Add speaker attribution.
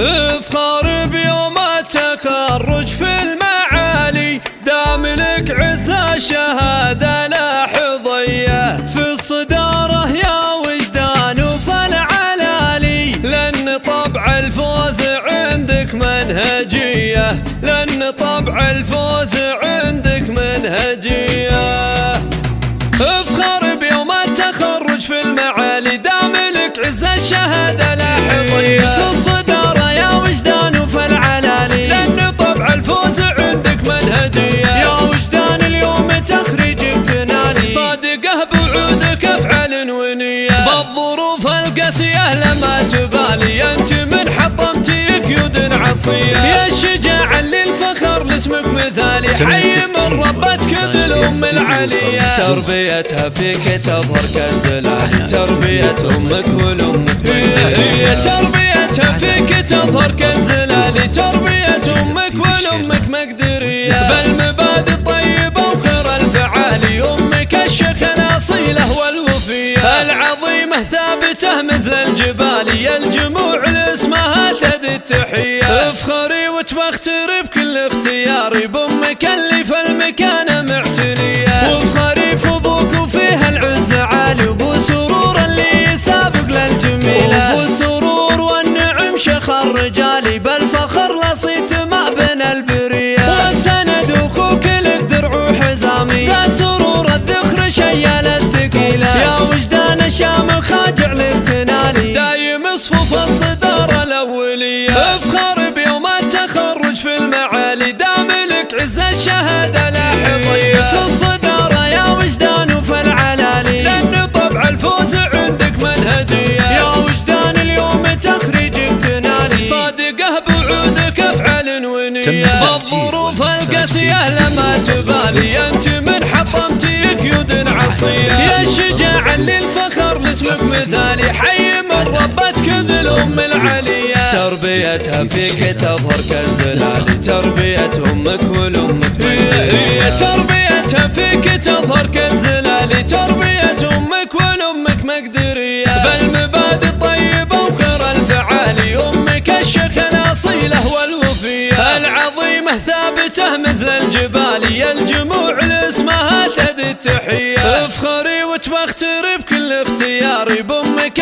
Speaker 1: افخر بيوم التخرج في المعالي، دام لك عز الشهادة لاحظيه في الصدارة يا وجدان وفالعلالي، لأن طبع الفوز عندك منهجية، لأن طبع الفوز عندك منهجية. افخر بيوم التخرج في المعالي، دام لك عز الشهادة لاحظيه في الصدارة يا وجدان وفالعلالي، لأن طبع الفوز عندك منهجية. يا وجدان اليوم تخريج بتنالي، صادقه بوعودك افعال ونية، بالظروف القاسية لما تبالي، انت من حطمتي قيود عصية. يا الشجاع للفخر لاسمك مثالي، حي من ربتك ذي الأم العلية، تربيتها فيك تظهر كالزلال، تربية أمك والأمك هي تربيتها فيك تظهر كالزلال، تربية أمك والأمك مقدرية، بالمبادئ الطيبة وخير الفعالي، أمك الشيخ الأصيلة والوفية، العظيمة ثابتة مثل الجبال، يا الجموع لاسمها تدي التحية. افخري وتبختري بكل اختياري، بأمك اللي في المكان معتنية، وافخري في أبوك وفيها العز عالي، وبو سرور اللي يسابق للجميلة، وبو سرور والنعم شيخ الرجالي، بالفخر لصيت ما بين البرية، والسند اخوك لك درع وحزامي، ذا سرور الذخر شيال الثقيلة، يا وجدان الشام خاجع لك تنالي، دايم صفوف الصدارة الأولية. افخر بيوم التخرج في المعالي، دام لك عز الشهادة لاحظيه في الصدارة يا وجدان وفالعلالي، لأن طبع الفوز عندك منهجية. يا وجدان اليوم تخريج بتنالي، صادقه بوعودك افعال ونية، بالظروف القاسية لما تبالي، انت من حطمتي قيود عصية. يا الشجاع للفخر لاسمك مثالي، حي من ربتك ذي الأم العلية، تربيتها فيك تظهر كالزلال، تربية أمك والأمك هي تربيتها فيك تظهر كالزلال، تربية أمك والأمك مقدرية، بالمبادئ الطيبة وخير الفعالي، أمك الشيخ الأصيلة والوفية، العظيمة ثابتة مثل الجبال، يا الجموع لاسمها تدي التحية. افخري وتبختري بكل اختياري، بأمك